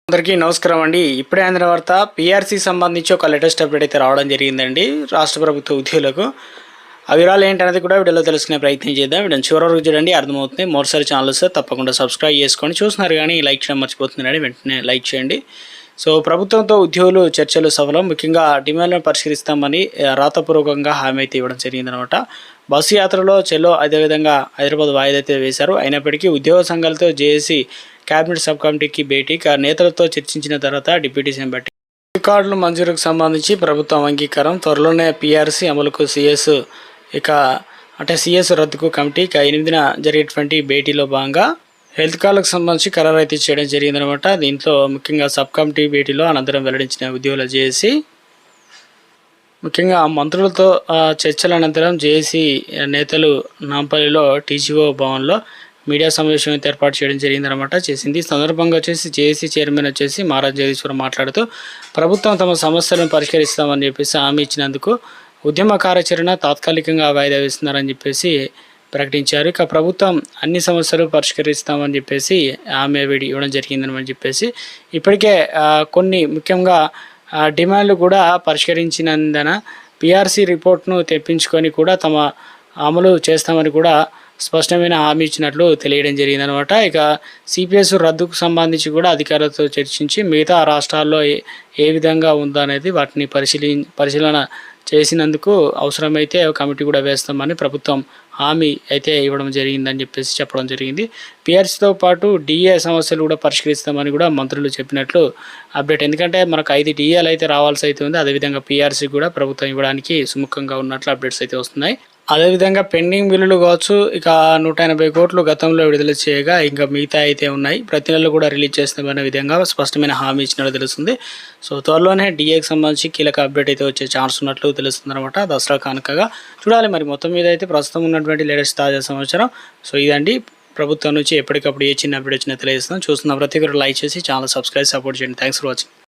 అందరికీ నమస్కారం అండి. ఇప్పుడే అందిన వార్త పీఆర్సీ సంబంధించి ఒక లేటెస్ట్ అప్డేట్ అయితే రావడం జరిగిందండి రాష్ట్ర ప్రభుత్వ ఉద్యోగులకు. ఆ వివరాలు ఏంటనేది కూడా వీడియోలో తెలుసుకునే ప్రయత్నం చేద్దాం. వీడియో చివరి వరకు చూడండి, అర్థమవుతుంది. మరోసారి ఛానల్ వస్తే తప్పకుండా సబ్స్క్రైబ్ చేసుకోండి. చూస్తున్నారు కానీ లైక్ చేయడం మర్చిపోతున్నారని వెంటనే లైక్ చేయండి. సో ప్రభుత్వంతో ఉద్యోగులు చర్చలు సఫలం. ముఖ్యంగా డిమాండ్లను పరిష్కరిస్తామని రాతపూర్వకంగా హామీ అయితే ఇవ్వడం జరిగిందనమాట. బస్సు యాత్రలో చెల్లో అదేవిధంగా హైదరాబాద్ వాయిదా అయితే వేశారు. అయినప్పటికీ ఉద్యోగ సంఘాలతో జేఏసీ కేబినెట్ సబ్ కమిటీకి భేటీ నేతలతో చర్చించిన తర్వాత డిప్యూటీ సీఎం బట్టి రికార్డుల మంజూరుకు సంబంధించి ప్రభుత్వం అంగీకారం. త్వరలోనే పీఆర్సీ అమలుకు సిఎస్ సిఎస్ రద్దుకు కమిటీ 8న జరిగేటువంటి భేటీలో భాగంగా హెల్త్ కార్డులకు సంబంధించి ఖరారు అయితే చేయడం జరిగిందనమాట. దీంట్లో ముఖ్యంగా సబ్ కమిటీ భేటీలో అనంతరం వెల్లడించిన ఉద్యోగుల జేఏసీ ముఖ్యంగా మంత్రులతో చర్చల అనంతరం జేఏసీ నేతలు నాంపల్లిలో టీజీఓ భవన్లో మీడియా సమావేశం అయితే ఏర్పాటు చేయడం జరిగిందనమాట. చేసింది. ఈ సందర్భంగా జేఏసీ చైర్మన్ మారా జగదీశ్వరం మాట్లాడుతూ ప్రభుత్వం తమ సమస్యలను పరిష్కరిస్తామని చెప్పేసి హామీ ఇచ్చినందుకు ఉద్యమ కార్యాచరణ తాత్కాలికంగా వాయిదా వేస్తున్నారని చెప్పేసి ప్రకటించారు. ఇక ప్రభుత్వం అన్ని సమస్యలు పరిష్కరిస్తామని చెప్పేసి హామీ ఇవ్వడం జరిగిందని చెప్పేసి ఇప్పటికే కొన్ని ముఖ్యంగా డిమాండ్లు కూడా పరిష్కరించినందున పీఆర్సీ రిపోర్ట్ను తెప్పించుకొని కూడా తమ అమలు చేస్తామని కూడా స్పష్టమైన హామీ ఇచ్చినట్లు తెలియడం జరిగిందనమాట. ఇక సిపిఎస్ రద్దుకు సంబంధించి కూడా అధికారులతో చర్చించి మిగతా రాష్ట్రాల్లో ఏ విధంగా ఉందో అనేది వాటిని పరిశీలన చేసినందుకు అవసరమైతే కమిటీ కూడా వేస్తామని ప్రభుత్వం హామీ అయితే ఇవ్వడం జరిగిందని చెప్పేసి చెప్పడం జరిగింది. పీఆర్సీతో పాటు డిఏ సమస్యలు కూడా పరిష్కరిస్తామని కూడా మంత్రులు చెప్పినట్లు అప్డేట్. ఎందుకంటే మనకు 5 డిఏలు అయితే రావాల్సి అయితే ఉంది. అదేవిధంగా పీఆర్సీ కూడా ప్రభుత్వం ఇవ్వడానికి సుముఖంగా ఉన్నట్లు అప్డేట్స్ అయితే వస్తున్నాయి. అదేవిధంగా పెండింగ్ బిల్లులు కావచ్చు, ఇక 180 కోట్లు గతంలో విడుదల చేయగా ఇంకా మిగతా అయితే ఉన్నాయి. ప్రతి నెలలో కూడా రిలీజ్ చేస్తామనే విధంగా స్పష్టమైన హామీ ఇచ్చినట్టు తెలుస్తుంది. సో త్వరలోనే డిఏకి సంబంధించి కీలక అప్డేట్ అయితే వచ్చే ఛాన్స్ ఉన్నట్లు తెలుస్తుంది అనమాట. దసరా కానుకగా చూడాలి. మరి మొత్తం మీద అయితే ప్రస్తుతం ఉన్నటువంటి లేటెస్ట్ తాజా సమాచారం. సో ఇదండి, ప్రభుత్వం నుంచి ఎప్పటికప్పుడు ఏ చిన్న అప్డేట్ వచ్చినా తెలియజేస్తాం. చూస్తున్న ప్రతి ఒక్కరు లైక్ చేసి ఛానల్ సబ్స్క్రైబ్ సపోర్ట్ చేయండి. Thanks for watching.